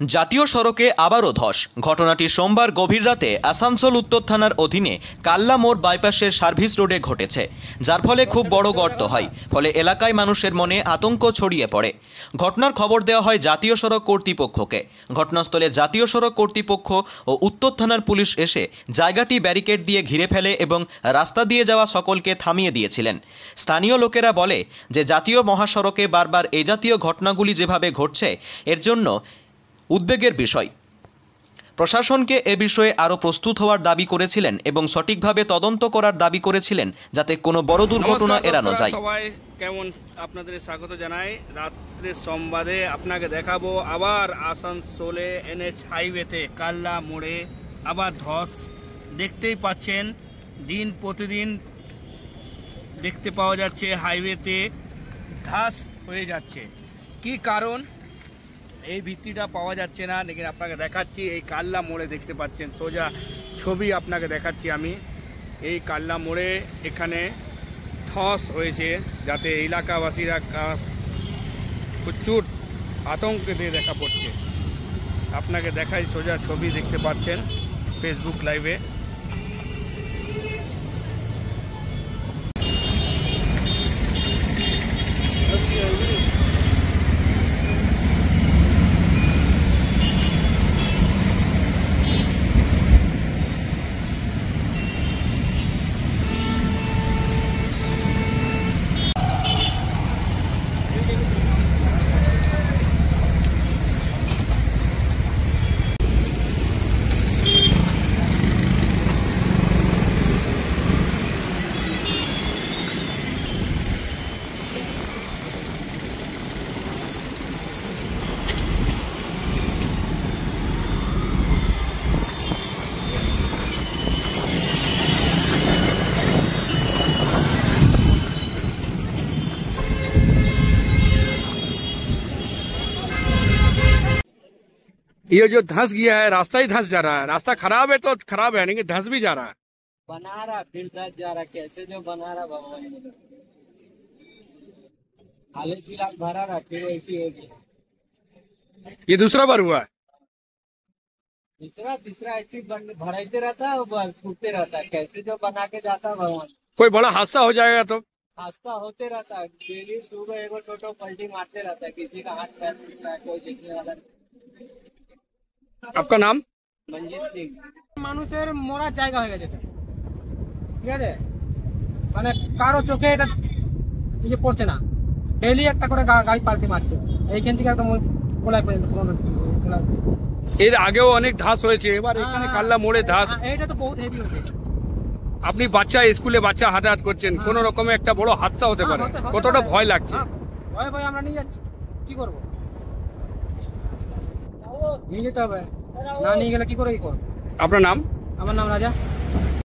জাতীয় সড়কে আবারও ধস। ঘটনাটি সোমবার গভীর রাতে আসানসোল উত্তর থানার অধীনে কাল্লা মোড় বাইপাসের সার্ভিস রোডে ঘটেছে, যার ফলে খুব বড় গর্ত হয়। ফলে এলাকায় মানুষের মনে আতঙ্ক ছড়িয়ে পড়ে। ঘটনার খবর দেওয়া হয় জাতীয় সড়ক কর্তৃপক্ষকে। ঘটনাস্থলে জাতীয় সড়ক কর্তৃপক্ষ ও উত্তর থানার পুলিশ এসে জায়গাটি ব্যারিকেড দিয়ে ঘিরে ফেলে এবং রাস্তা দিয়ে যাওয়া সকলকে থামিয়ে দিয়েছিলেন। স্থানীয় লোকেরা বলে যে জাতীয় মহাসড়কে বারবার এ জাতীয় ঘটনাগুলি যেভাবে ঘটছে, এর জন্য উদ্বেগের বিষয়। প্রশাসনকে এ বিষয়ে আরও প্রস্তুত হওয়ার দাবি করেছিলেন এবং সঠিকভাবে তদন্ত করার দাবি করেছিলেন, যাতে কোনো বড় দুর্ঘটনা এড়ানো যায়। সবাই কেমন, আপনাদের স্বাগত জানাই। রাত্রে সংবাদে আপনাকে দেখাবো আবার আসানসোলে NH হাইওয়েতে কাল্লা মোড়ে আবার ধস। দেখতেই পাচ্ছেন দিন প্রতিদিন দেখতে পাওয়া যাচ্ছে হাইওয়েতে ধস হয়ে যাচ্ছে। কি কারণ এই ভিত্তিটা পাওয়া যাচ্ছে না, লেকিন আপনাকে দেখাচ্ছি। এই কাল্লা মোড়ে দেখতে পাচ্ছেন, সোজা ছবি আপনাকে দেখাচ্ছি আমি। এই কাল্লা মোড়ে এখানে ধস হয়েছে, যাতে এলাকাবাসীরা প্রচুর আতঙ্ক দিয়ে দেখা পড়ছে। আপনাকে দেখাই, সোজা ছবি দেখতে পাচ্ছেন ফেসবুক লাইভে। ये जो धंस गया है, रास्ता ही धंस जा रहा है। रास्ता खराब है तो खराब है, लेकिन धंस भी जा रहा है। बना रहा फिर धंस जा रहा, कैसे जो बना रहा भगवान ने। हाले फिलहाल भरा रहा, फिर ऐसी हो गई। ये दूसरा बार हुआ है। तीसरा ऐसी भराते रहता है, बस टूटते रहता है। कैसे जो बना के जाता है भगवान। कोई बड़ा हादसा हो जाएगा तो हादसा होते रहता है। डेली सुबह एगो टोटो पलटी मारते रहता है, किसी का हाथ पैर टूटता है, कोई देखने वाला। आपका नाम? मंजीत सिंह। মানুষের মরার জায়গা হয়ে গেছে, ঠিক আছে? মানে কারো চোখে এটা এই যে পড়ছে না, ডেইলি একটা করে গাড়ি পাল্টে মারছে এইখান থেকে একদম গোলায় এর আগেও অনেক ধাস হয়েছে, এবার এখানে কাল্লা মোড়ে ধাস। এইটা তো বহুত হেভি হয়েছে। আপনি বাচ্চা স্কুলে বাচ্চা হাঁটাহাট করছেন, কোন রকমে একটা বড় হাদসা হতে পারে, কতটা ভয় লাগছে? ভয় ভয় আমরা নিয়ে যাচ্ছি, কি করবো? নিয়ে যেতে হবে, না নিয়ে গেলে কি করে কি করবো? আপনার নাম? আমার নাম রাজা।